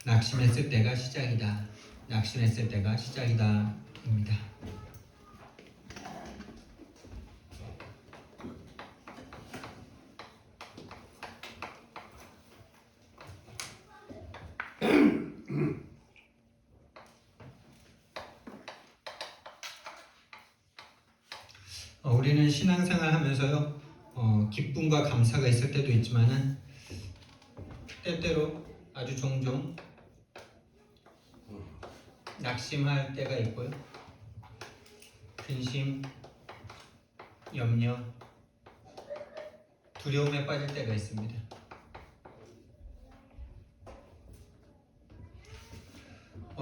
낙심했을 때가 시작이다. 낙심했을 때가 시작이다. 입니다. 우리는 신앙생활 하면서요, 기쁨과 감사가 있을 때도 있지만은 때때로 아주 종종 낙심할 때가 있고요. 근심, 염려, 두려움에 빠질 때가 있습니다.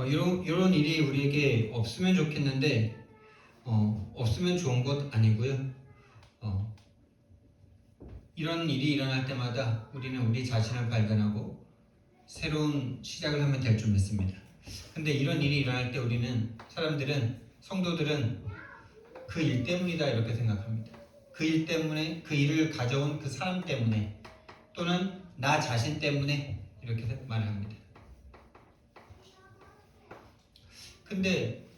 이런 일이 우리에게 없으면 좋겠는데 없으면 좋은 것 아니고요. 이런 일이 일어날 때마다 우리는 우리 자신을 발견하고 새로운 시작을 하면 될 줄 믿습니다. 근데 이런 일이 일어날 때 사람들은, 성도들은 그 일 때문이다 이렇게 생각합니다. 그 일 때문에, 그 일을 가져온 그 사람 때문에, 또는 나 자신 때문에 이렇게 말을 합니다. 근데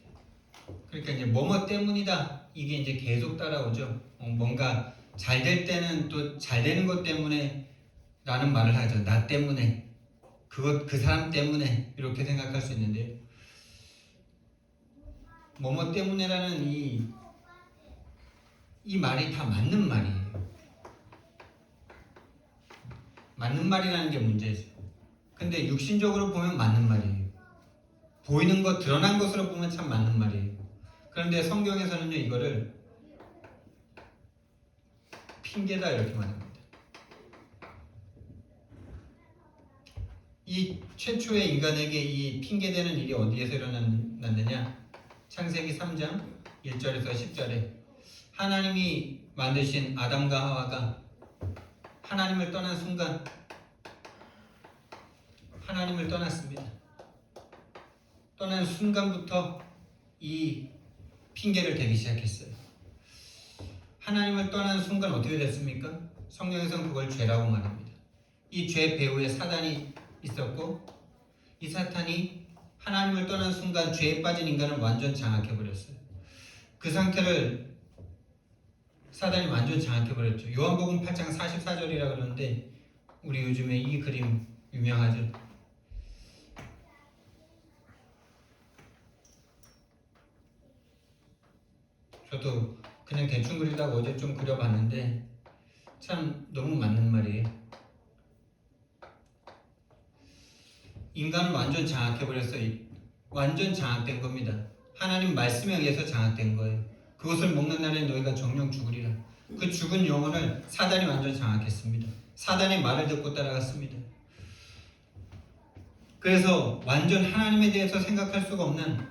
그러니까 이제 뭐뭐 때문이다 이게 이제 계속 따라오죠. 뭔가 잘 될 때는 또 잘 되는 것 때문에 라는 말을 하죠. 나 때문에, 그 사람 때문에 이렇게 생각할 수 있는데요. 뭐뭐 때문에라는 이 말이 다 맞는 말이에요. 맞는 말이라는 게 문제죠. 근데 육신적으로 보면 맞는 말이에요. 보이는 것, 드러난 것으로 보면 참 맞는 말이에요. 그런데 성경에서는요, 이거를 핑계다 이렇게 말합니다. 이 최초의 인간에게 이 핑계대는 일이 어디에서 일어났느냐? 창세기 3장 1절에서 10절에 하나님이 만드신 아담과 하와가 하나님을 떠난 순간 하나님을 떠났습니다. 떠난 순간부터 이 핑계를 대기 시작했어요. 하나님을 떠난 순간 어떻게 됐습니까? 성경에서는 그걸 죄라고 말합니다. 이 죄 배후에 사단이 있었고, 이 사탄이 하나님을 떠난 순간 죄에 빠진 인간을 완전 장악해버렸어요. 그 상태를 사단이 완전 장악해버렸죠. 요한복음 8장 44절이라 그러는데 우리 요즘에 이 그림 유명하죠. 저도 그냥 대충 그리다가 어제 좀 그려봤는데 참 너무 맞는 말이에요. 인간을 완전 장악해버렸어요. 완전 장악된 겁니다. 하나님 말씀에 의해서 장악된 거예요. 그것을 먹는 날에 너희가 정령 죽으리라. 그 죽은 영혼을 사단이 완전 장악했습니다. 사단의 말을 듣고 따라갔습니다. 그래서 완전 하나님에 대해서 생각할 수가 없는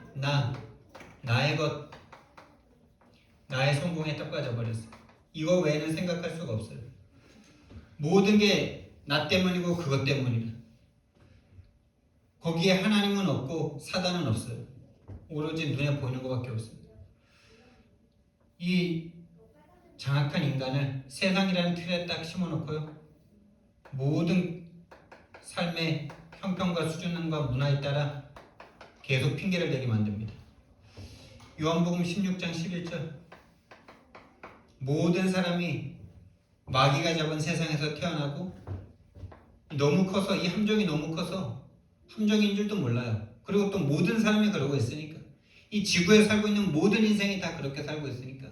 나의 것, 나의 성공에 딱 빠져버렸어요. 이거 외에는 생각할 수가 없어요. 모든 게 나 때문이고 그것 때문이다. 거기에 하나님은 없고 사단은 없어요. 오로지 눈에 보이는 것밖에 없습니다. 이 장악한 인간을 세상이라는 틀에 딱 심어놓고요, 모든 삶의 형편과 수준과 문화에 따라 계속 핑계를 대게 만듭니다. 요한복음 16장 11절, 모든 사람이 마귀가 잡은 세상에서 태어나고 너무 커서, 이 함정이 너무 커서 함정인 줄도 몰라요. 그리고 또 모든 사람이 그러고 있으니까, 이 지구에 살고 있는 모든 인생이 다 그렇게 살고 있으니까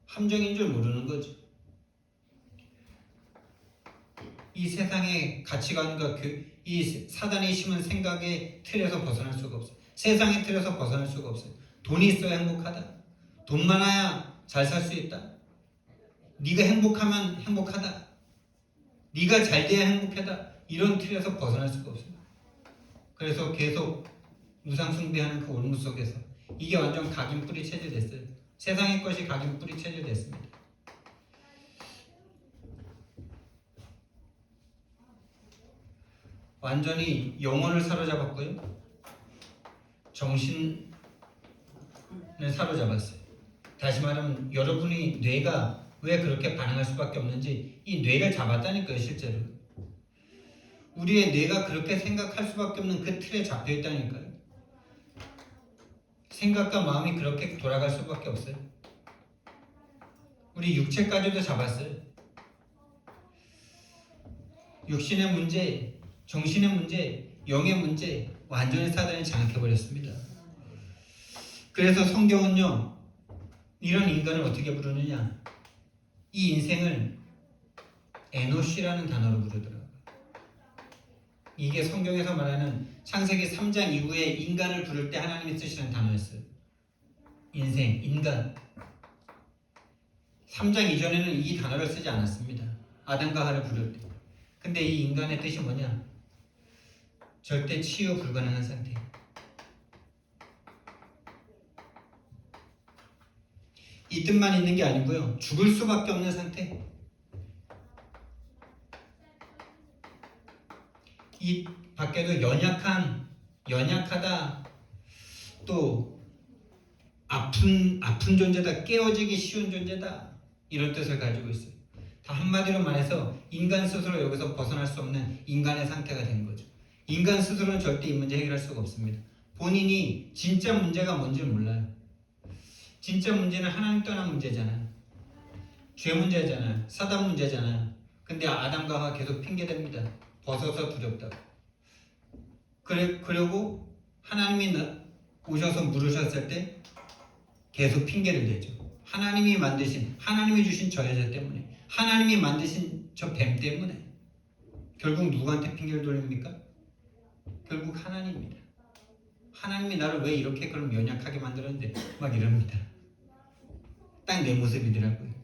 함정인 줄 모르는 거죠. 이 세상의 가치관과 이 사단이 심은 생각의 틀에서 벗어날 수가 없어요. 세상의 틀에서 벗어날 수가 없어요. 돈이 있어야 행복하다. 돈 많아야 잘 살 수 있다. 네가 행복하면 행복하다. 네가 잘 돼야 행복하다. 이런 틀에서 벗어날 수가 없어요. 그래서 계속 우상 숭배하는 그 올무 속에서 이게 완전 각인 뿌리 체질됐어요. 세상의 것이 각인 뿌리 체질됐습니다. 완전히 영혼을 사로잡았고요, 정신을 사로잡았어요. 다시 말하면 여러분이 뇌가 왜 그렇게 반응할 수밖에 없는지 이 뇌를 잡았다니까요. 실제로 우리의 뇌가 그렇게 생각할 수밖에 없는 그 틀에 잡혀 있다니까요. 생각과 마음이 그렇게 돌아갈 수밖에 없어요. 우리 육체까지도 잡았어요. 육신의 문제, 정신의 문제, 영의 문제 완전히 사단이 장악해버렸습니다. 그래서 성경은요, 이런 인간을 어떻게 부르느냐, 이 인생을 에노시라는 단어로 부르더라고요. 이게 성경에서 말하는 창세기 3장 이후에 인간을 부를 때 하나님이 쓰시는 단어였어요. 인생, 인간. 3장 이전에는 이 단어를 쓰지 않았습니다. 아담과 하와를 부를 때. 근데 이 인간의 뜻이 뭐냐? 절대 치유 불가능한 상태. 이 뜻만 있는 게 아니고요. 죽을 수밖에 없는 상태. 이 밖에도 연약하다, 또 아픈 존재다, 깨어지기 쉬운 존재다, 이런 뜻을 가지고 있어요. 다 한마디로 말해서 인간 스스로 여기서 벗어날 수 없는 인간의 상태가 된 거죠. 인간 스스로는 절대 이 문제 해결할 수가 없습니다. 본인이 진짜 문제가 뭔지를 몰라요. 진짜 문제는 하나님 떠난 문제잖아요. 죄 문제잖아요. 사단 문제잖아요. 근데 아담과 하와 계속 핑계댑니다. 벗어서 두렵다고. 그리고 하나님이 오셔서 물으셨을 때 계속 핑계를 대죠. 하나님이 주신 저 여자 때문에, 하나님이 만드신 저 뱀 때문에. 결국 누구한테 핑계를 돌립니까? 결국 하나님입니다. 하나님이 나를 왜 이렇게 그럼 연약하게 만들었는데 막 이럽니다. 딱 내 모습이더라고요.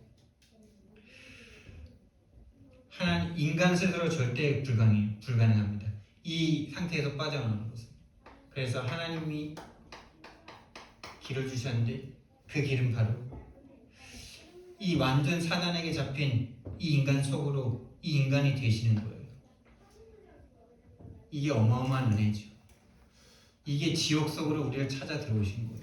인간 스스로 절대 불가능합니다. 이 상태에서 빠져나오는 것은. 그래서 하나님이 길을 주셨는데 그 길은 바로 이 완전 사단에게 잡힌 이 인간 속으로 이 인간이 되시는 거예요. 이게 어마어마한 은혜죠. 이게 지옥 속으로 우리를 찾아 들어오신 거예요.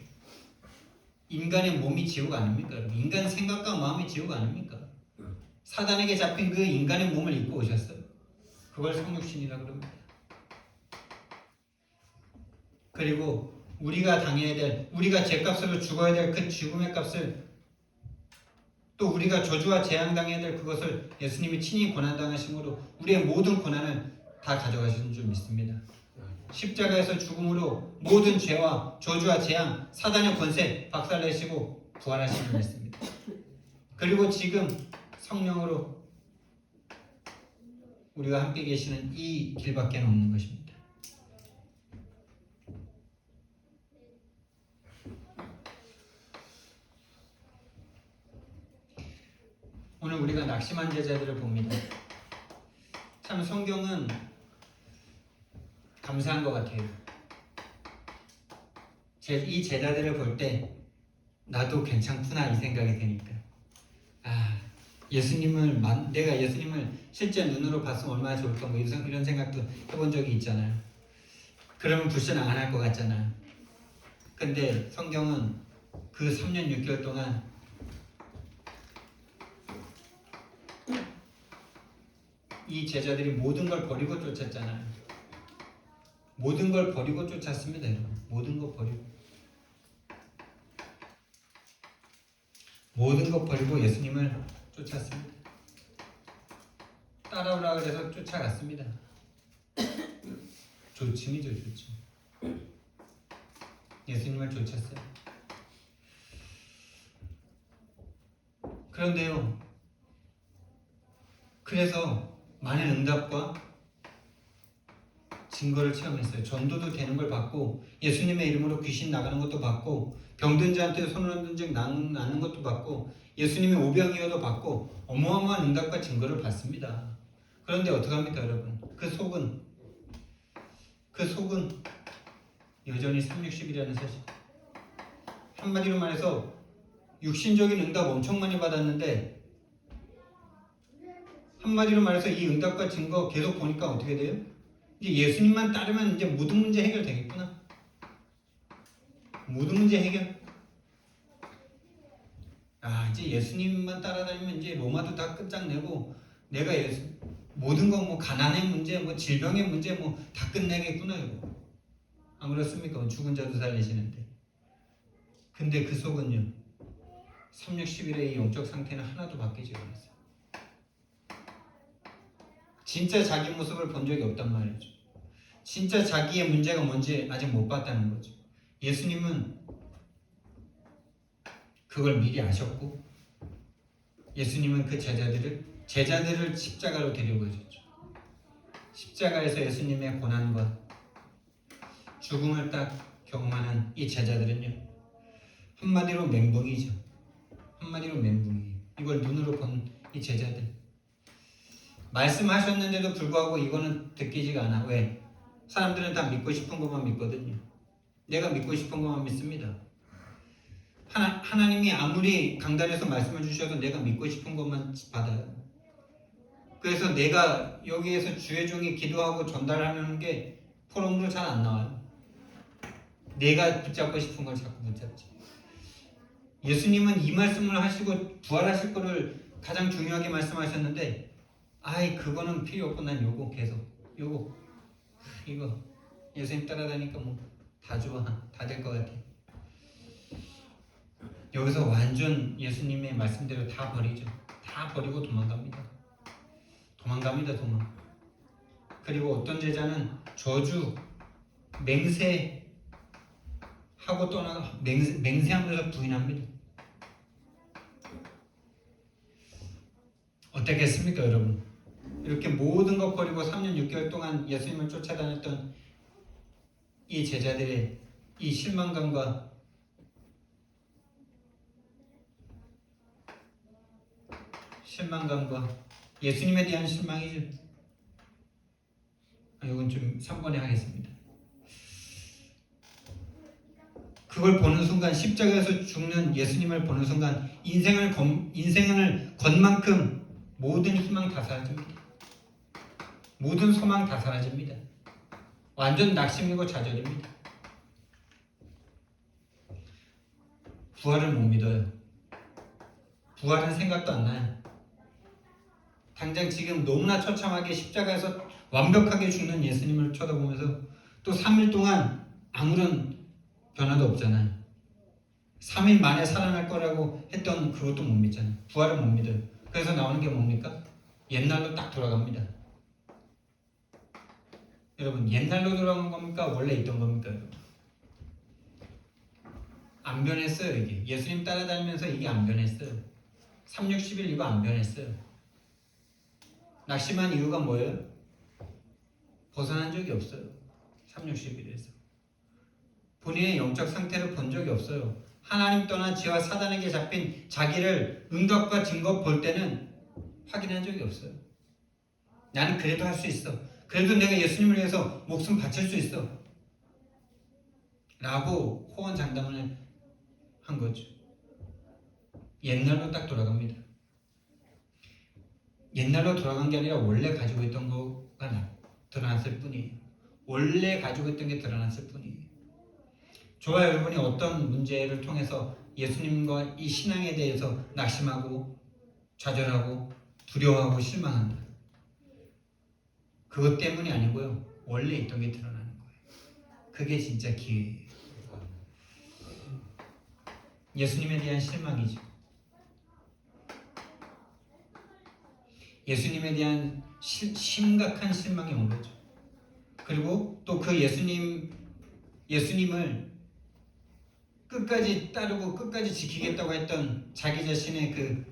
인간의 몸이 지옥 아닙니까? 인간 생각과 마음이 지옥 아닙니까? 사단에게 잡힌 그 인간의 몸을 입고 오셨어요. 그걸 성육신이라고 합니다. 그리고 우리가 죄값으로 죽어야 될 그 죽음의 값을, 또 우리가 저주와 재앙당해야 될 그것을 예수님이 친히 고난당하심으로 우리의 모든 고난을 다 가져가신 줄 믿습니다. 십자가에서 죽음으로 모든 죄와 저주와 재앙, 사단의 권세 박살내시고 부활하신 줄 믿습니다. 그리고 지금 성령으로 우리가 함께 계시는 이 길밖에 없는 것입니다. 오늘 우리가 낙심한 제자들을 봅니다. 참 성경은 감사한 것 같아요. 이 제자들을 볼 때 나도 괜찮구나 이 생각이 드니까, 내가 예수님을 실제 눈으로 봤으면 얼마나 좋을까, 뭐 이런 생각도 해본 적이 있잖아요. 그러면 불신 안 할 것 같잖아요. 근데 성경은 그 3년 6개월 동안 이 제자들이 모든 걸 버리고 쫓았잖아요. 모든 걸 버리고 쫓았습니다, 여러분. 모든 거 버리고. 모든 것 버리고 예수님을 쫓았습니다. 따라오라 그래서 쫓아갔습니다. 조침이죠, 조침. 예수님을 쫓았어요. 그런데요, 그래서 많은 응답과 증거를 체험했어요. 전도도 되는 걸 받고, 예수님의 이름으로 귀신 나가는 것도 받고, 병든 자한테 손을 얹은 즉 낫는 것도 받고, 예수님이 오병이어도 받고, 어마어마한 응답과 증거를 받습니다. 그런데 어떡합니까, 여러분? 그 속은 여전히 360이라는 사실. 한마디로 말해서 육신적인 응답 엄청 많이 받았는데, 한마디로 말해서 이 응답과 증거 계속 보니까 어떻게 돼요? 이제 예수님만 따르면 이제 모든 문제 해결되겠구나. 모든 문제 해결. 이제 예수님만 따라다니면 이제 로마도 다 끝장내고 내가 모든 거 뭐 가난의 문제, 뭐 질병의 문제 뭐 다 끝내겠구나 이거. 안 그렇습니까? 죽은 자도 살리시는데. 근데 그 속은요. 3,6,11의 이 영적 상태는 하나도 바뀌지 않았어요. 진짜 자기 모습을 본 적이 없단 말이죠. 진짜 자기의 문제가 뭔지 아직 못 봤다는 거죠. 예수님은 그걸 미리 아셨고 예수님은 그 제자들을 십자가로 데려가셨죠. 십자가에서 예수님의 고난과 죽음을 딱 경험하는 이 제자들은요. 한마디로 멘붕이죠. 한마디로 멘붕이에요. 이걸 눈으로 본 이 제자들. 말씀하셨는데도 불구하고 이거는 듣기지가 않아. 왜? 사람들은 다 믿고 싶은 것만 믿거든요. 내가 믿고 싶은 것만 믿습니다. 하나님이 아무리 강단에서 말씀을 주셔도 내가 믿고 싶은 것만 받아요. 그래서 내가 여기에서 주의 종이 기도하고 전달하는 게 포럼으로 잘 안 나와요. 내가 붙잡고 싶은 걸 자꾸 붙잡지. 예수님은 이 말씀을 하시고 부활하실 거를 가장 중요하게 말씀하셨는데 아이 그거는 필요 없고 난 요거 계속 요거 이거 예수님 따라다니까 뭐 다 좋아 다 될 것 같아. 여기서 완전 예수님의 말씀대로 다 버리죠. 다 버리고 도망갑니다. 도망. 그리고 어떤 제자는 저주 맹세하고 떠나 맹세하면서 부인합니다. 어떻겠습니까 여러분? 이렇게 모든 것 버리고 3년 6개월 동안 예수님을 쫓아다녔던 이 제자들의 이 실망감과 예수님에 대한 실망이죠. 이건 좀 3번에 하겠습니다. 그걸 보는 순간 십자가에서 죽는 예수님을 보는 순간 인생을 건 만큼 모든 희망 다 사라집니다. 모든 소망 다 사라집니다. 완전 낙심이고 좌절입니다. 부활을 못 믿어요. 부활은 생각도 안 나요. 당장 지금 너무나 처참하게 십자가에서 완벽하게 죽는 예수님을 쳐다보면서 또 3일 동안 아무런 변화도 없잖아요. 3일 만에 살아날 거라고 했던 그것도 못 믿잖아요. 부활은 못 믿어요. 그래서 나오는 게 뭡니까? 옛날로 딱 돌아갑니다. 여러분 옛날로 돌아간 겁니까? 원래 있던 겁니까? 안 변했어요. 이게 예수님 따라다니면서 이게 안 변했어요. 3,6,11 이거 안 변했어요. 낙심한 이유가 뭐예요? 벗어난 적이 없어요. 3,6,11에서 본인의 영적 상태를 본 적이 없어요. 하나님 떠나 지와 사단에게 잡힌 자기를 응답과 증거 볼 때는 확인한 적이 없어요. 나는 그래도 할 수 있어. 그래도 내가 예수님을 위해서 목숨 바칠 수 있어. 라고 호언장담을 한 거죠. 옛날로 딱 돌아갑니다. 옛날로 돌아간 게 아니라 원래 가지고 있던 거가 드러났을 뿐이에요. 원래 가지고 있던 게 드러났을 뿐이에요. 저와 여러분이 어떤 문제를 통해서 예수님과 이 신앙에 대해서 낙심하고 좌절하고 두려워하고 실망한다. 그것 때문이 아니고요. 원래 있던 게 드러나는 거예요. 그게 진짜 기회예요. 예수님에 대한 실망이죠. 예수님에 대한 심각한 실망이 온 거죠. 그리고 또 그 예수님을 끝까지 따르고 끝까지 지키겠다고 했던 자기 자신의 그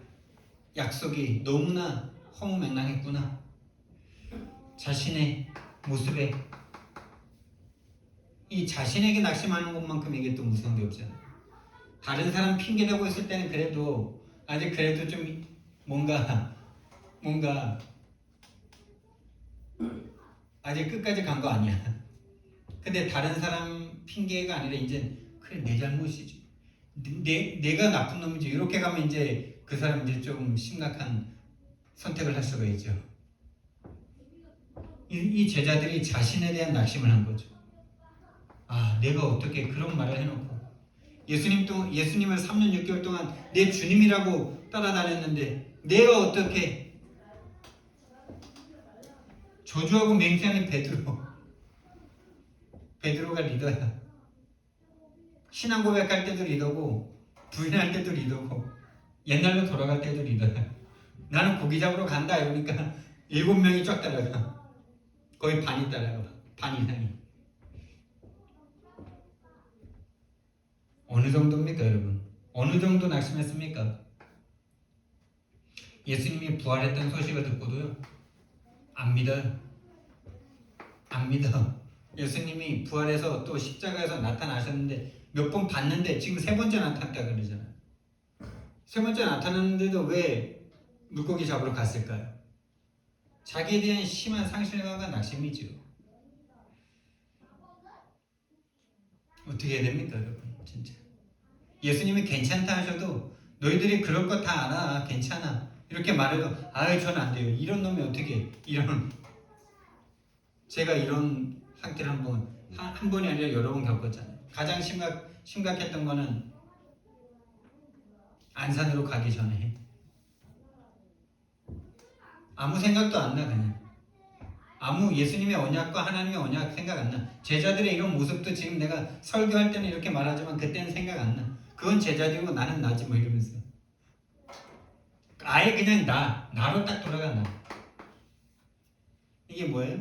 약속이 너무나 허무맹랑했구나. 자신의 모습에 이 자신에게 낙심하는 것만큼 이게 또 무서운 게 없잖아요. 다른 사람 핑계대고 있을 때는 그래도 아직 그래도 좀 뭔가 아직 끝까지 간 거 아니야. 근데 다른 사람 핑계가 아니라 이제 그래 내 잘못이지. 내가 나쁜 놈이지. 이렇게 가면 이제 그 사람 이제 좀 심각한 선택을 할 수가 있죠. 이 제자들이 자신에 대한 낙심을 한 거죠. 아, 내가 어떻게 그런 말을 해놓고 예수님을 3년 6개월 동안 내 주님이라고 따라다녔는데 내가 어떻게 저주하고 맹세하는 베드로가 리더야. 신앙 고백할 때도 리더고 부인할 때도 리더고 옛날로 돌아갈 때도 리더야. 나는 고기 잡으러 간다 이러니까 7명이 쫙 따라가. 거의 반이 따라가. 반 이상이. 어느 정도입니까 여러분? 어느 정도 낙심했습니까? 예수님이 부활했다는 소식을 듣고도요 안 믿어요. 안 믿어. 예수님이 부활해서 또 십자가에서 나타나셨는데 몇 번 봤는데 지금 3번째 나타났다 그러잖아요. 3번째 나타났는데도 왜 물고기 잡으러 갔을까요? 자기에 대한 심한 상실감과 낙심이죠. 어떻게 해야 됩니까 여러분? 진짜 예수님이 괜찮다 하셔도 너희들이 그럴 거 다 알아 괜찮아 이렇게 말해도 아유 전 안 돼요. 이런 놈이 어떻게 이런 제가 이런 상태를 한 번이 아니라 여러 번 겪었잖아요. 가장 심각했던 거는 안산으로 가기 전에 아무 생각도 안 나. 그냥 아무 예수님의 언약과 하나님의 언약 생각 안 나. 제자들의 이런 모습도 지금 내가 설교할 때는 이렇게 말하지만 그때는 생각 안 나. 그건 제자들이고 나는 나지 뭐 이러면서 아예 그냥 나로 딱 돌아가. 나 이게 뭐예요?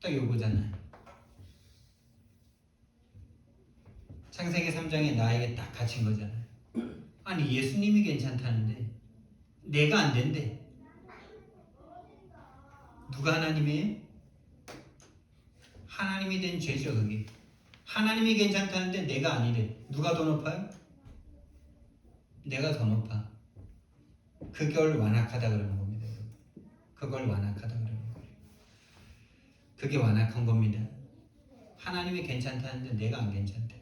딱 요거잖아요. 창세기 3장에 나에게 딱 갇힌 거잖아요. 아니 예수님이 괜찮다는데 내가 안 된대. 누가 하나님이에요? 하나님이 된 죄죠 그게. 하나님이 괜찮다는데 내가 아니래. 누가 더 높아요? 내가 더 높아. 그걸 완악하다 그러는 겁니다. 그걸 완악하다 그러는 거예요. 그게 완악한 겁니다. 하나님이 괜찮다는데 내가 안 괜찮대.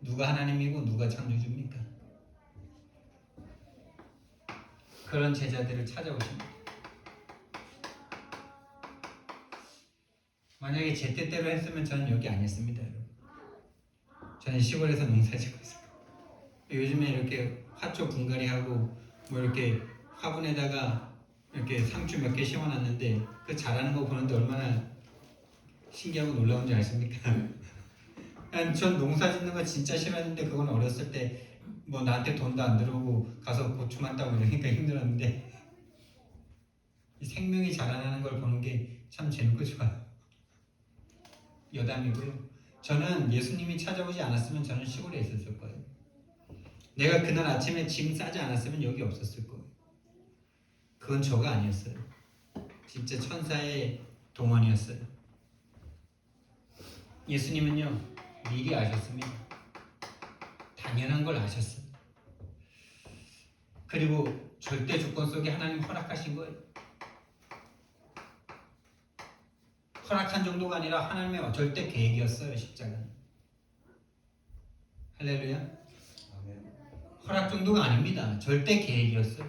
누가 하나님이고 누가 창조주입니까? 그런 제자들을 찾아오십니다. 만약에 제 뜻대로 했으면 저는 여기 안 했습니다. 여러분. 저는 시골에서 농사짓고 있어요. 요즘에 이렇게 화초 분갈이하고 뭐 이렇게 화분에다가 이렇게 상추 몇 개 심어놨는데 그 자라는 거 보는데 얼마나 신기하고 놀라운지 아십니까? 전 농사 짓는 거 진짜 싫었는데 그건 어렸을 때 뭐 나한테 돈도 안 들어오고 가서 고추만 따고 이러니까 힘들었는데 이 생명이 자라나는 걸 보는 게 참 재밌고 좋아요. 여담이고요. 저는 예수님이 찾아오지 않았으면 저는 시골에 있었을 거예요. 내가 그날 아침에 짐 싸지 않았으면 여기 없었을 거예요. 그건 저가 아니었어요. 진짜 천사의 동원이었어요. 예수님은요 미리 아셨습니다. 당연한 걸 아셨어요. 그리고 절대 조건 속에 하나님 허락하신 거예요. 허락한 정도가 아니라 하나님의 절대 계획이었어요. 십자가는. 할렐루야. 허락 정도가 아닙니다. 절대 계획이었어요.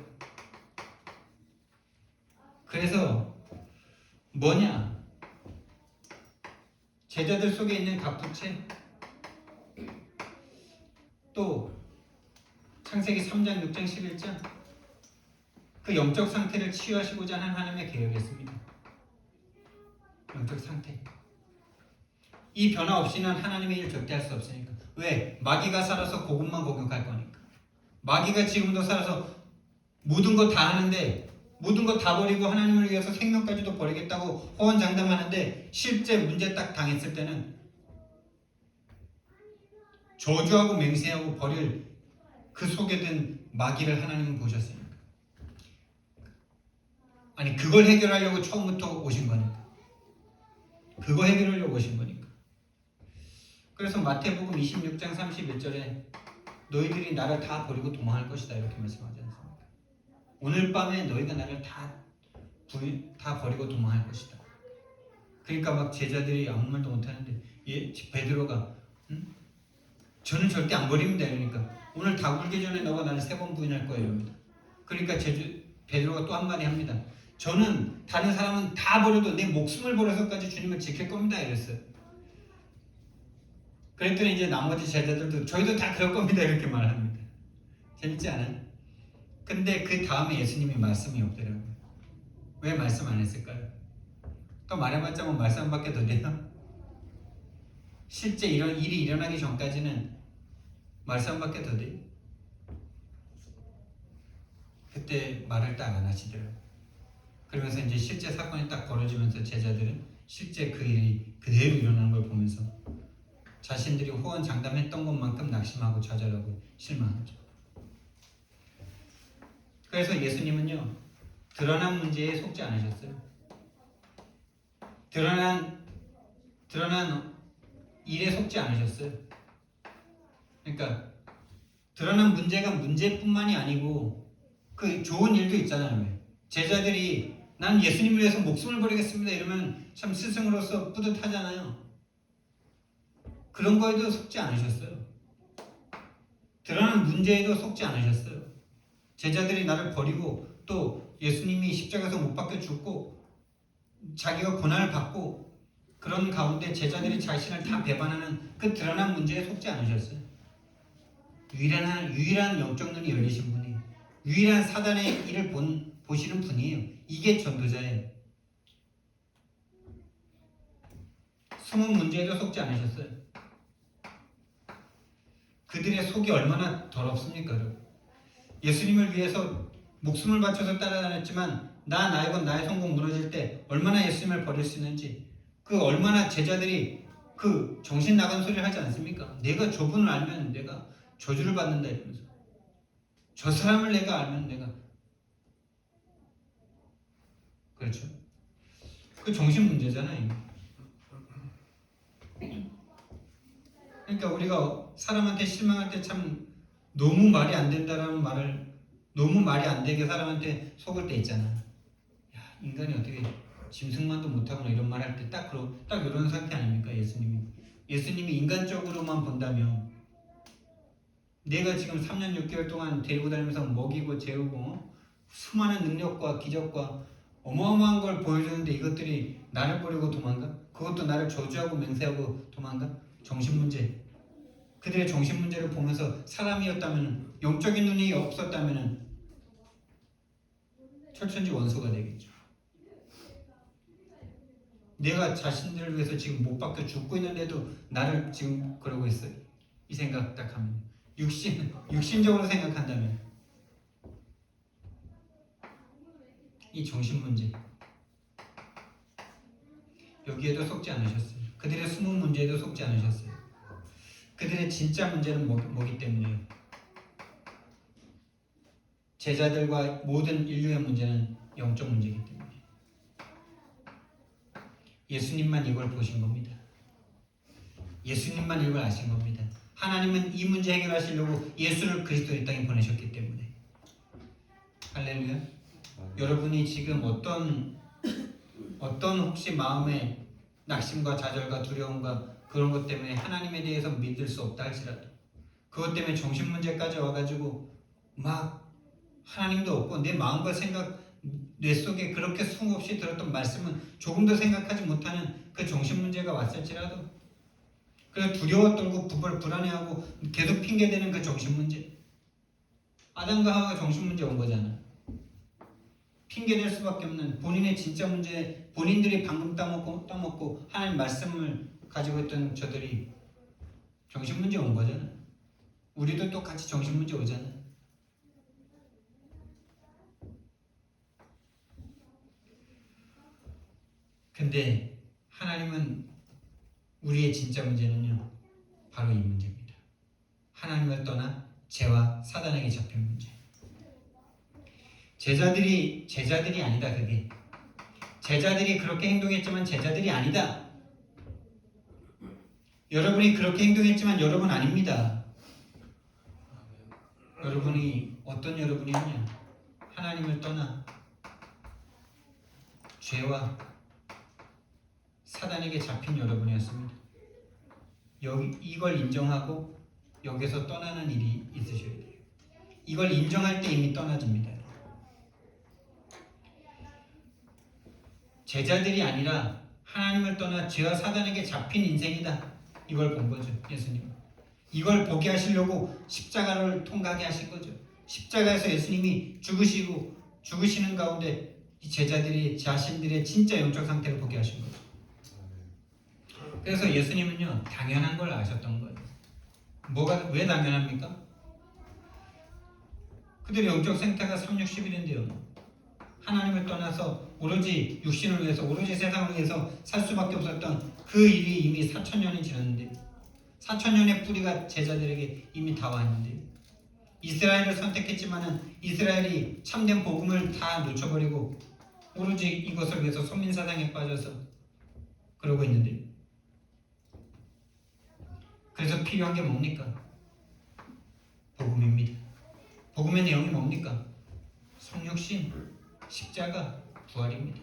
그래서 뭐냐? 제자들 속에 있는 갑부채, 또 창세기 3장, 6장, 11장 그 영적 상태를 치유하시고자 하는 하나님의 계획이었습니다. 영적 상태. 이 변화 없이는 하나님의 일 절대 할 수 없으니까. 왜? 마귀가 살아서 그것만 공격할 거니까. 마귀가 지금도 살아서 모든 거 다 하는데 모든 거 다 버리고 하나님을 위해서 생명까지도 버리겠다고 호언장담하는데 실제 문제 딱 당했을 때는 저주하고 맹세하고 버릴 그 속에 든 마귀를 하나님은 보셨으니까. 아니 그걸 해결하려고 처음부터 오신 거니까. 그거 해결하려고 오신 거니까. 그래서 마태복음 26장 31절에 너희들이 나를 다 버리고 도망할 것이다 이렇게 말씀하지 않습니까? 오늘 밤에 너희가 나를 다 버리고 도망할 것이다. 그러니까 막 제자들이 아무 말도 못하는데 베드로가 저는 절대 안 버립니다. 그러니까 오늘 다 굴기 전에 너가 나를 3번 부인할 거야 이럽니다. 그러니까 베드로가 또 한마디 합니다. 저는 다른 사람은 다 버려도 내 목숨을 버려서까지 주님을 지킬 겁니다 이랬어요. 그랬더니 이제 나머지 제자들도 저희도 다 그럴 겁니다 이렇게 말합니다. 재밌지 않아요? 근데 그 다음에 예수님이 말씀이 없더라고요. 왜 말씀 안 했을까요? 또 말해봤자 뭐 말씀 안 받게 더 돼요? 실제 이런 일이 일어나기 전까지는 말씀 안 받게 더 돼요? 그때 말을 딱 안 하시더라고요. 그러면서 이제 실제 사건이 딱 벌어지면서 제자들은 실제 그 일이 그대로 일어나는 걸 보면서 자신들이 호언 장담했던 것만큼 낙심하고 좌절하고 실망하죠. 그래서 예수님은요, 드러난 문제에 속지 않으셨어요. 드러난 일에 속지 않으셨어요. 그러니까 드러난 문제가 문제뿐만이 아니고 그 좋은 일도 있잖아요. 왜? 제자들이 난 예수님을 위해서 목숨을 버리겠습니다 이러면 참 스승으로서 뿌듯하잖아요. 그런 거에도 속지 않으셨어요. 드러난 문제에도 속지 않으셨어요. 제자들이 나를 버리고 또 예수님이 십자가에서 못 박혀 죽고 자기가 고난을 받고 그런 가운데 제자들이 자신을 다 배반하는 그 드러난 문제에 속지 않으셨어요. 유일한 영적 눈이 열리신 분이 유일한 사단의 일을 보시는 분이에요. 이게 전도자예요. 숨은 문제에도 속지 않으셨어요. 그들의 속이 얼마나 더럽습니까? 예수님을 위해서 목숨을 바쳐서 따라다녔지만 나의 것 나의 성공 무너질 때 얼마나 예수님을 버릴 수 있는지 그 얼마나 제자들이 그 정신 나간 소리를 하지 않습니까? 내가 저분을 알면 내가 저주를 받는다 이러면서 저 사람을 내가 알면 내가 그렇죠. 그 정신 문제잖아요. 그러니까 우리가 사람한테 실망할 때 참 너무 말이 안 된다라는 말을 너무 말이 안 되게 사람한테 속을 때 있잖아. 야, 인간이 어떻게 짐승만도 못하거나 이런 말 할 때 딱 이런 상태 아닙니까? 예수님이 인간적으로만 본다면 내가 지금 3년 6개월 동안 데리고 다니면서 먹이고 재우고 수많은 능력과 기적과 어마어마한 걸 보여주는데 이것들이 나를 버리고 도망가? 그것도 나를 저주하고 맹세하고 도망가? 정신문제. 그들의 정신문제를 보면서 사람이었다면 영적인 눈이 없었다면 철천지 원수가 되겠죠. 내가 자신들을 위해서 지금 못 박혀 죽고 있는데도 나를 지금 그러고 있어요. 이 생각 딱 하면 육신적으로 생각한다면 이 정신문제 여기에도 속지 않으셨어요. 그들의 숨은 문제에도 속지 않으셨어요. 그들의 진짜 문제는 뭐기 때문에요? 제자들과 모든 인류의 문제는 영적 문제이기 때문에 예수님만 이걸 보신 겁니다. 예수님만 이걸 아신 겁니다. 하나님은 이 문제 해결하시려고 예수를 그리스도 이 땅에 보내셨기 때문에 할렐루야. 여러분이 지금 어떤 혹시 마음에 낙심과 좌절과 두려움과 그런 것 때문에 하나님에 대해서 믿을 수 없다 할지라도 그것 때문에 정신문제까지 와가지고 막 하나님도 없고 내 마음과 생각 뇌 속에 그렇게 숨없이 들었던 말씀은 조금도 생각하지 못하는 그 정신문제가 왔을지라도 그래서 두려워 떨고 불안해하고 계속 핑계대는 그 정신문제 아담과 하와가 정신문제 온 거잖아. 핑계댈 수밖에 없는 본인의 진짜 문제 본인들이 방금 따먹고 하나님 말씀을 가지고 있던 저들이 정신문제 온 거잖아. 우리도 똑같이 정신문제 오잖아. 근데 하나님은 우리의 진짜 문제는요 바로 이 문제입니다. 하나님을 떠나 죄와 사단에게 잡힌 문제. 제자들이 아니다. 그게 제자들이 그렇게 행동했지만 제자들이 아니다. 여러분이 그렇게 행동했지만 여러분 아닙니다. 여러분이 어떤 여러분이었냐? 하나님을 떠나 죄와 사단에게 잡힌 여러분이었습니다. 이걸 인정하고 여기서 떠나는 일이 있으셔야 돼요. 이걸 인정할 때 이미 떠나집니다. 제자들이 아니라 하나님을 떠나 죄와 사단에게 잡힌 인생이다. 이걸 본 거죠. 예수님. 이걸 보게 하시려고 십자가를 통과하게 하신 거죠. 십자가에서 예수님이 죽으시는 가운데 이 제자들이 자신들의 진짜 영적 상태를 보게 하신 거죠. 그래서 예수님은요 당연한 걸 아셨던 거예요. 뭐가 왜 당연합니까? 그들의 영적 상태가 360일인데요. 하나님을 떠나서 오로지 육신을 위해서 오로지 세상을 위해서 살 수밖에 없었던 그 일이 이미 4,000년이 지났는데 4,000년의 뿌리가 제자들에게 이미 다 왔는데 이스라엘을 선택했지만은 이스라엘이 참된 복음을 다 놓쳐버리고 오로지 이것을 위해서 손민사상에 빠져서 그러고 있는데 그래서 필요한 게 뭡니까? 복음입니다. 복음의 내용이 뭡니까? 성육신, 십자가, 부활입니다.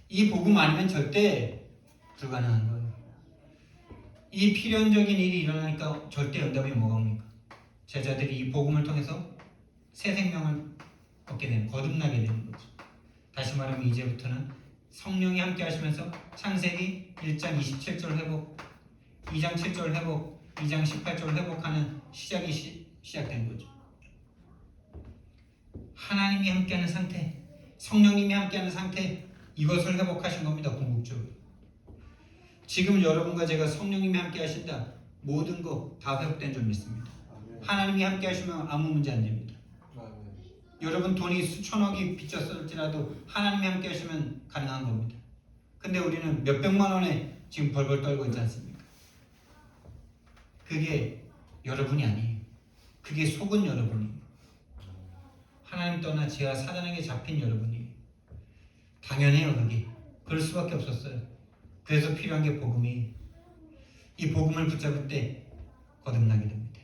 이 복음 아니면 절대 불가능한 거예요. 이 필연적인 일이 일어나니까 절대 응답이 뭐가 옵니까? 제자들이 이 복음을 통해서 새 생명을 얻게 되는, 거듭나게 되는 거죠. 다시 말하면 이제부터는 성령이 함께 하시면서 창세기 1장 27절 회복, 2장 7절 회복, 2장 18절 회복하는 시작이 시작된 거죠. 하나님이 함께하는 상태, 성령님이 함께하는 상태, 이것을 회복하신 겁니다. 궁극적으로. 지금 여러분과 제가 성령님이 함께 하신다. 모든 거 다 회복된 줄 믿습니다. 하나님이 함께 하시면 아무 문제 안 됩니다. 여러분 돈이 수천억이 빚졌을지라도 하나님이 함께 하시면 가능한 겁니다. 근데 우리는 몇백만 원에 지금 벌벌 떨고 있지 않습니까? 그게 여러분이 아니에요. 그게 속은 여러분이에요. 하나님 떠나 죄와 사단에게 잡힌 여러분이에요. 당연해요. 그게. 그럴 수밖에 없었어요. 그래서 필요한 게 복음이에요. 이 복음을 붙잡을 때 거듭나게 됩니다.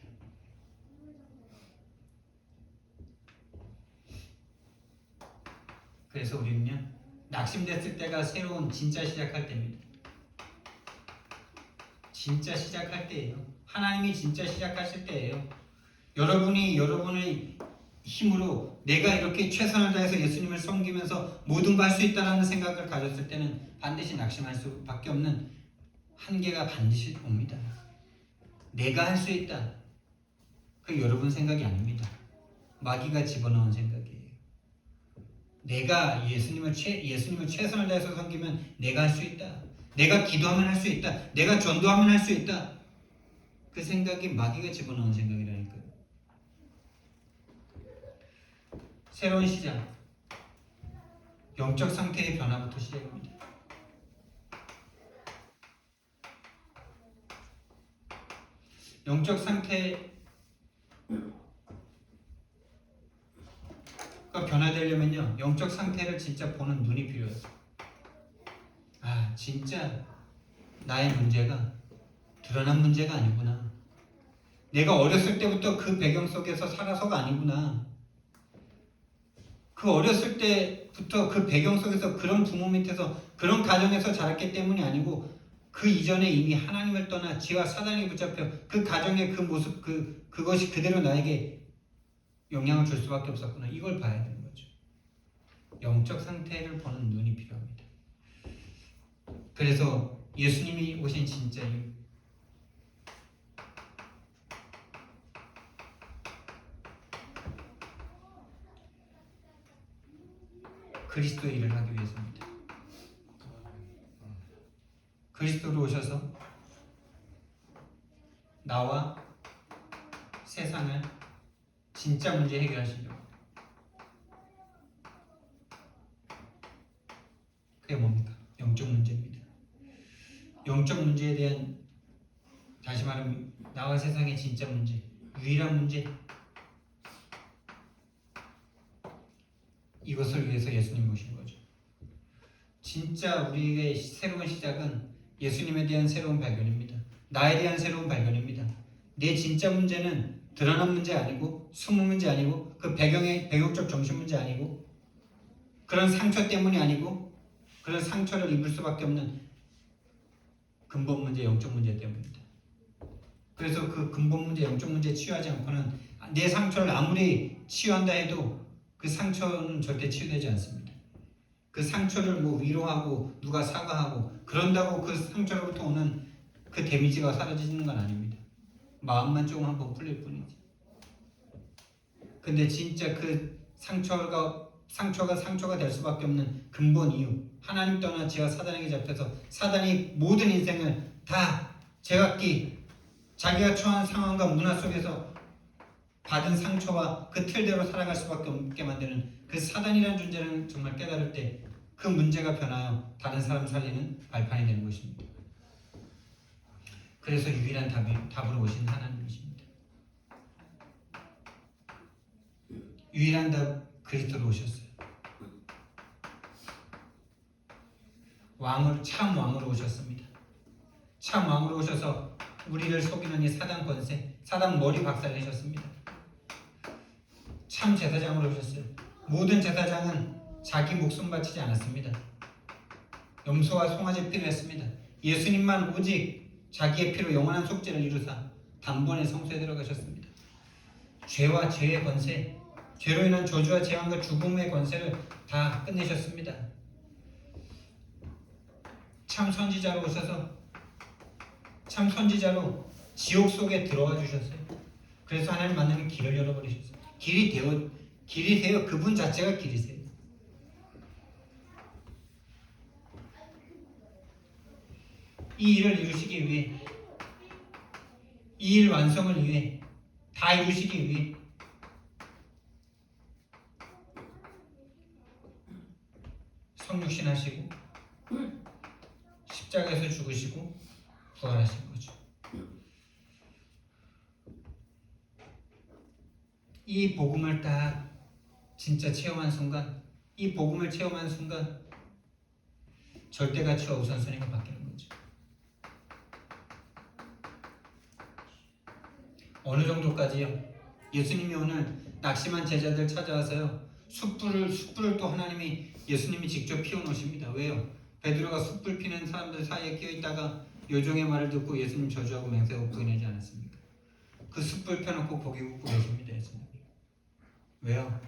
그래서 우리는요 낙심됐을 때가 새로운 진짜 시작할 때입니다. 진짜 시작할 때예요. 하나님이 진짜 시작하실 때예요. 여러분의 힘으로 내가 이렇게 최선을 다해서 예수님을 섬기면서 모든 걸 할 수 있다는 생각을 가졌을 때는 반드시 낙심할 수밖에 없는 한계가 반드시 옵니다. 내가 할 수 있다. 그 여러분 생각이 아닙니다. 마귀가 집어넣은 생각이에요. 내가 예수님을 최선을 다해서 섬기면 내가 할 수 있다. 내가 기도하면 할 수 있다. 내가 전도하면 할 수 있다. 그 생각이 마귀가 집어넣은 생각이라니까요. 새로운 시작. 영적 상태의 변화부터 시작입니다. 영적 상태가 변화되려면요 영적 상태를 진짜 보는 눈이 필요해요. 아 진짜 나의 문제가 드러난 문제가 아니구나. 내가 어렸을 때부터 그 배경 속에서 살아서가 아니구나. 그 어렸을 때부터 그 배경 속에서 그런 부모 밑에서 그런 가정에서 자랐기 때문이 아니고 그 이전에 이미 하나님을 떠나 지와 사단이 붙잡혀 그 가정의 그 모습 그것이 그대로 나에게 영향을 줄 수밖에 없었구나. 이걸 봐야 되는 거죠. 영적 상태를 보는 눈이 필요합니다. 그래서 예수님이 오신 진짜 이유, 그리스도 일을 하기 위해서입니다. 그리스도로 오셔서 나와 세상을 진짜 문제 해결하시려고. 그게 뭡니까? 영적 문제입니다. 영적 문제에 대한, 다시 말하면 나와 세상의 진짜 문제, 유일한 문제, 이것을 위해서 예수님이 오신 거죠. 진짜 우리에게 새로운 시작은 예수님에 대한 새로운 발견입니다. 나에 대한 새로운 발견입니다. 내 진짜 문제는 드러난 문제 아니고 숨은 문제 아니고 그 배경적 정신 문제 아니고 그런 상처 때문이 아니고 그런 상처를 입을 수밖에 없는 근본 문제, 영적 문제 때문입니다. 그래서 그 근본 문제, 영적 문제에 치유하지 않고는 내 상처를 아무리 치유한다 해도 그 상처는 절대 치유되지 않습니다. 그 상처를 위로하고 누가 사과하고 그런다고 그 상처로부터 오는 그 데미지가 사라지는 건 아닙니다. 마음만 조금 한번 풀릴 뿐이지. 근데 진짜 그 상처가 상처가 될 수밖에 없는 근본 이유. 하나님 떠나 지와 사단에게 잡혀서 사단이 모든 인생을 다 제각기 자기가 처한 상황과 문화 속에서 받은 상처와 그 틀대로 살아갈 수밖에 없게 만드는 그 사단이라는 존재를 정말 깨달을 때 그 문제가 변하여 다른 사람 살리는 발판이 되는 것입니다. 그래서 유일한 답으로 오신 하나님이십니다. 유일한 답 그리스도로 오셨어요. 참 왕으로 오셨습니다. 참 왕으로 오셔서 우리를 속이는 이 사단 권세, 사단 머리 박살내셨습니다. 참 제사장으로 오셨어요. 모든 제사장은 자기 목숨 바치지 않았습니다. 염소와 송아지 피를 했습니다. 예수님만 오직 자기의 피로 영원한 속죄를 이루사 단번에 성소에 들어가셨습니다. 죄와 죄의 권세, 죄로 인한 저주와 재앙과 죽음의 권세를 다 끝내셨습니다. 참 선지자로 오셔서 참 선지자로 지옥 속에 들어와 주셨어요. 그래서 하나님 만나는 길을 열어버리셨어요. 길이 되어 그분 자체가 길이세요. 이 일을 이루시기 위해, 이 일 완성을 위해, 다 이루시기 위해 성육신하시고 십자가에서 죽으시고 부활하신 거죠. 이 복음을 딱 진짜 체험한 순간, 이 복음을 체험한 순간 절대가치와 우선순위가 바뀌는 거죠. 어느 정도까지요? 예수님이 오늘 낙심한 제자들 찾아와서요, 숯불을 또 예수님이 직접 피워놓으십니다. 왜요? 베드로가 숯불 피는 사람들 사이에 끼어있다가 요종의 말을 듣고 예수님 저주하고 맹세하고 부인하지 않았습니까? 그 숯불 펴놓고 고기 굽고 계십니다. 예수님. 왜요?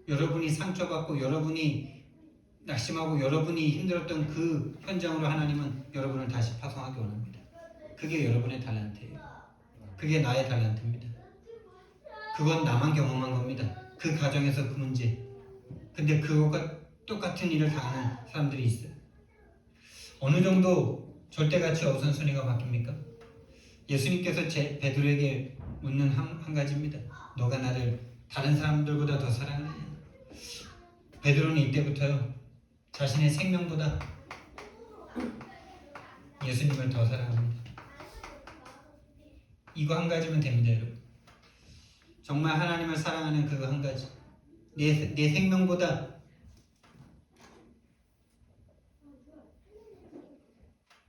여러분이 상처받고 여러분이 낙심하고 여러분이 힘들었던 그 현장으로 하나님은 여러분을 다시 파송하기 원합니다. 그게 여러분의 달란트예요. 그게 나의 달란트입니다. 그건 나만 경험한 겁니다. 그 가정에서 그 문제. 근데 그것과 똑같은 일을 당하는 사람들이 있어요. 어느 정도 절대가치와 우선순위가 바뀝니까? 예수님께서 베드로에게 묻는 한 가지입니다. 너가 나를 다른 사람들보다 더 사랑하느냐? 베드로는 이때부터요, 자신의 생명보다 예수님을 더 사랑합니다. 이거 한 가지면 됩니다, 여러분. 정말 하나님을 사랑하는 그거 한 가지. 내 생명보다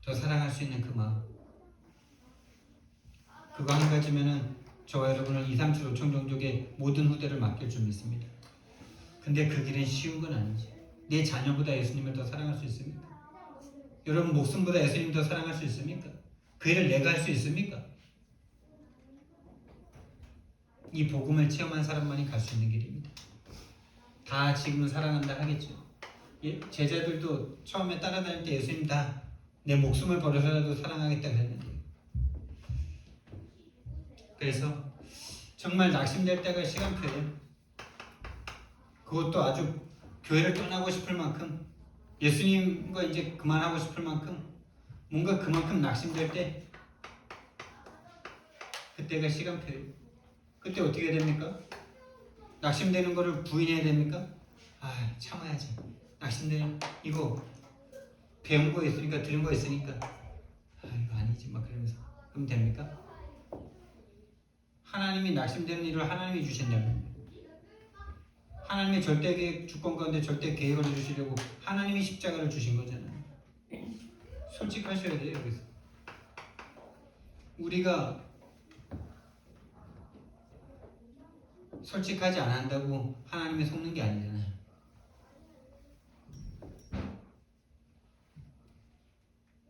더 사랑할 수 있는 그 마음. 그거 한 가지면은 저와 여러분을 2, 3, 7, 5천 종족의 모든 후대를 맡길 줄 믿습니다. 근데 그 길은 쉬운 건 아니지. 내 자녀보다 예수님을 더 사랑할 수 있습니까? 여러분 목숨보다 예수님 더 사랑할 수 있습니까? 그 일을 내가 할 수 있습니까? 이 복음을 체험한 사람만이 갈 수 있는 길입니다. 다 지금은 사랑한다 하겠죠. 제자들도 처음에 따라다닐 때 예수님 다 내 목숨을 버려서라도 사랑하겠다고 했는데, 그래서 정말 낙심될 때가 시간표예요. 그것도 아주 교회를 떠나고 싶을 만큼, 예수님과 이제 그만하고 싶을 만큼, 뭔가 그만큼 낙심될 때, 그때가 시간표예요. 그때 어떻게 됩니까? 낙심되는 거를 부인해야 됩니까? 아, 참아야지. 낙심되는 이거 배운 거 있으니까, 들은 거 있으니까, 아, 이거 아니지 막 그러면서. 그럼 됩니까? 하나님이 낙심되는 일을 하나님이 주신다면, 하나님의 절대 계획, 주권 가운데 절대 계획을 이루시려고 하나님이 십자가를 주신 거잖아요. 솔직하셔야 돼요. 여기서 우리가 솔직하지 않는다고 하나님이 속는 게 아니잖아요.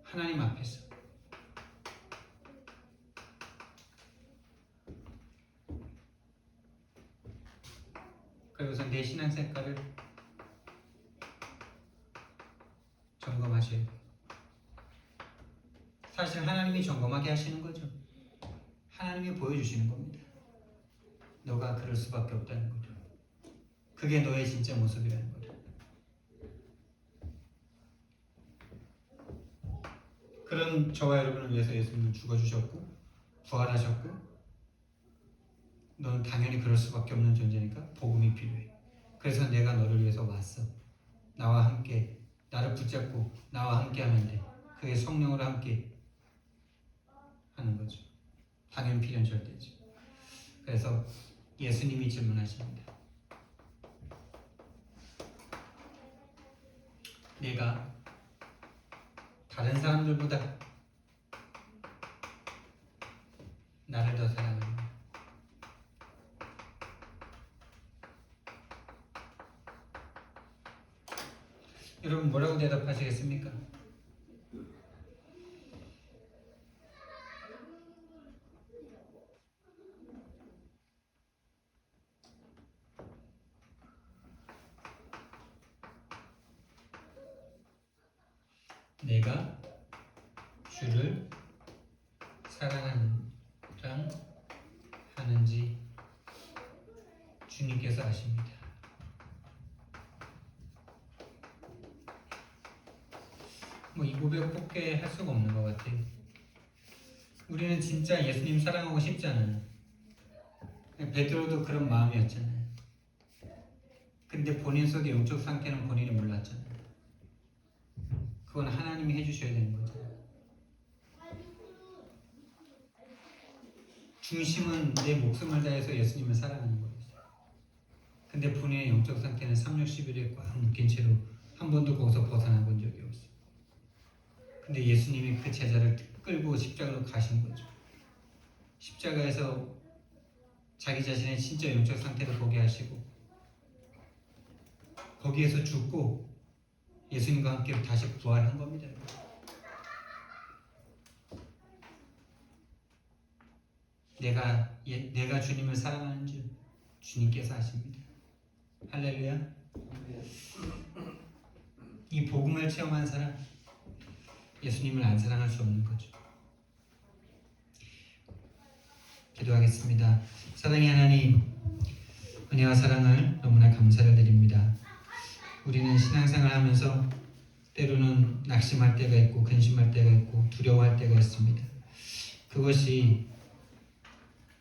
하나님 앞에서 그래서 내 신앙 색깔을 점검하셔야 돼요. 사실 하나님이 점검하게 하시는 거죠. 하나님이 보여주시는 겁니다. 너가 그럴 수밖에 없다는 거죠. 그게 너의 진짜 모습이라는 거다. 그런 저와 여러분을 위해서 예수님은 죽어주셨고 부활하셨고, 너는 당연히 그럴 수밖에 없는 존재니까 복음이 필요해. 그래서 내가 너를 위해서 왔어. 나와 함께, 나를 붙잡고 나와 함께 하면 돼. 그게 성령으로 함께 하는 거죠. 당연히 필요한 절대죠. 그래서 예수님이 질문하십니다. 내가 다른 사람들보다 나를 더 사랑하느냐? 여러분 뭐라고 대답하시겠습니까? 내가 주를 하는지 주님께서 아십니다. 뭐 이 고백 쉽게 할 수가 없는 것 같아요. 우리는 진짜 예수님 사랑하고 싶잖아요. 베드로도 그런 마음이었잖아요. 근데 본인 속의 영적 상태는 본인이 몰랐잖아요. 그건 하나님이 해주셔야 되는 거죠. 중심은 내 목숨을 다해서 예수님을 사랑하는 거예요. 근데 본인의 영적 상태는 360일에 꽉 묶인 채로 한 번도 거기서 벗어나 본 적이 없어요. 근데 예수님이 그 제자를 끌고 십자가로 가신 거죠. 십자가에서 자기 자신의 진짜 영적 상태를 보게 하시고, 거기에서 죽고 예수님과 함께 다시 부활한 겁니다. 내가 주님을 사랑하는 줄 주님께서 아십니다. 할렐루야. 이 복음을 체험한 사람, 예수님을 안 사랑할 수 없는 거죠. 기도하겠습니다. 사랑의 하나님, 은혜와 사랑을 너무나 감사를 드립니다. 우리는 신앙생활 하면서 때로는 낙심할 때가 있고 근심할 때가 있고 두려워할 때가 있습니다. 그것이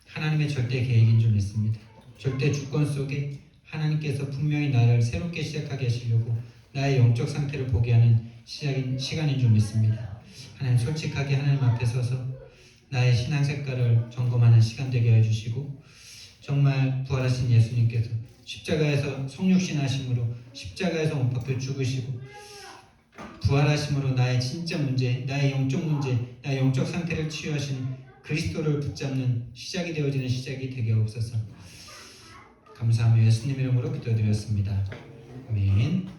하나님의 절대 계획인 줄 믿습니다. 절대 주권 속에 하나님께서 분명히 나를 새롭게 시작하게 하시려고 나의 영적 상태를 보게 하는 시간인 줄 믿습니다. 하나님, 솔직하게 하나님 앞에 서서 나의 신앙 색깔을 점검하는 시간 되게 해주시고, 정말 부활하신 예수님께서 십자가에서 성육신하심으로 십자가에서 못 박혀 죽으시고 부활하심으로 나의 진짜 문제, 나의 영적 문제, 나의 영적 상태를 치유하시는 그리스도를 붙잡는 시작이 되어지는 시작이 되게 하옵소서. 감사하며 예수님 이름으로 기도드렸습니다. 아멘.